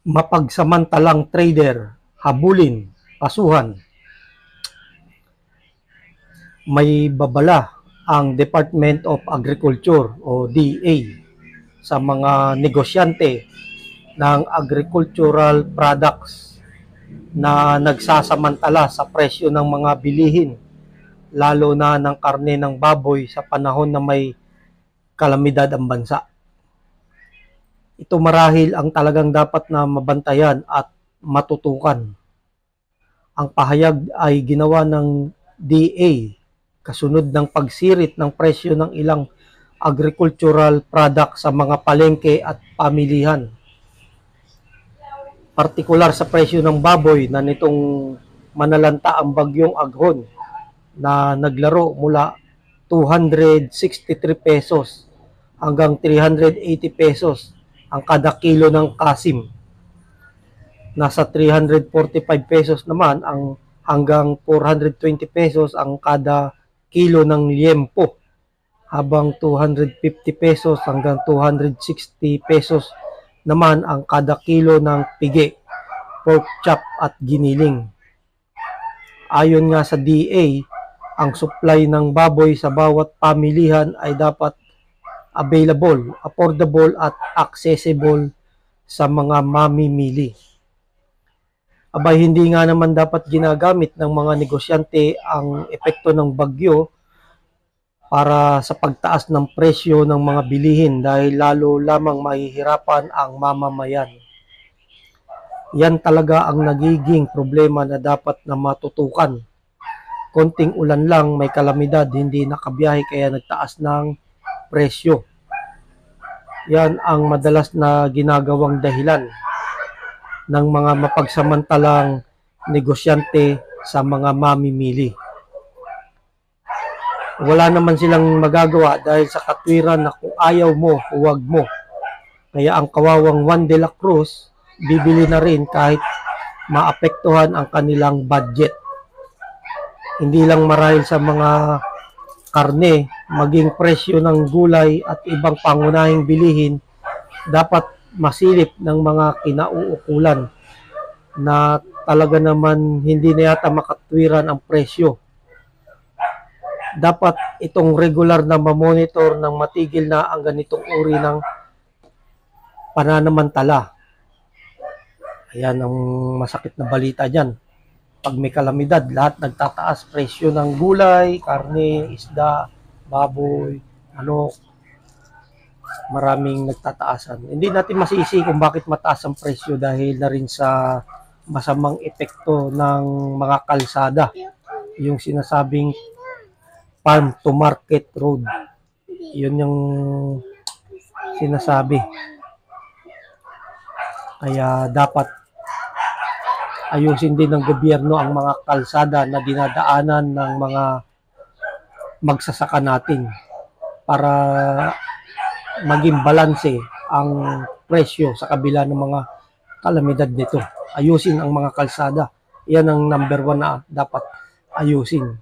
mapagsamantalang trader, habulin, kasuhan. May babala ang Department of Agriculture o DA sa mga negosyante ng agricultural products na nagsasamantala sa presyo ng mga bilihin, lalo na ng karne ng baboy sa panahon na may kalamidad ang bansa. Ito marahil ang talagang dapat na mabantayan at matutukan. Ang pahayag ay ginawa ng DA kasunod ng pagsirit ng presyo ng ilang agricultural product sa mga palengke at pamilihan. Partikular sa presyo ng baboy na nitong manalanta ang bagyong Aghon na naglaro mula 263 pesos hanggang 380 pesos ang kada kilo ng kasim. Nasa 345 pesos naman ang hanggang 420 pesos ang kada kilo ng liempo, habang 250 pesos hanggang 260 pesos naman ang kada kilo ng pigi, pork chop at giniling. Ayon nga sa DA, ang supply ng baboy sa bawat pamilihan ay dapat available, affordable at accessible sa mga mamimili. Abay, hindi nga naman dapat ginagamit ng mga negosyante ang epekto ng bagyo para sa pagtaas ng presyo ng mga bilihin dahil lalo lamang mahihirapan ang mamamayan. Yan talaga ang nagiging problema na dapat na matutukan. Konting ulan lang, may kalamidad, hindi nakabiyahe kaya nagtaas ng presyo. Yan ang madalas na ginagawang dahilan ng mga mapagsamantalang negosyante sa mga mamimili. Wala naman silang magagawa dahil sa katwiran na kung ayaw mo, huwag mo. Kaya ang kawawang Juan de la Cruz, bibili na rin kahit maapektuhan ang kanilang budget. Hindi lang marahil sa mga karne, maging presyo ng gulay at ibang pangunahing bilihin, dapat masilip ng mga kinauukulan na talaga naman hindi na yata makatwiran ang presyo. Dapat itong regular na mamonitor ng matigil na ang ganitong uri ng pananamantala. Ayan ang masakit na balita dyan. Pag may kalamidad, lahat nagtataas. Presyo ng gulay, karne, isda, baboy, manok. Maraming nagtataasan. Hindi natin masisi kung bakit mataas ang presyo dahil na rin sa masamang epekto ng mga kalsada. Yung sinasabing farm to market road. Yun yung sinasabi. Kaya dapat ayusin din ng gobyerno ang mga kalsada na dinadaanan ng mga magsasaka natin para maging balanse ang presyo sa kabila ng mga kalamidad nito. Ayusin ang mga kalsada. Yan ang number 1 na dapat ayusin.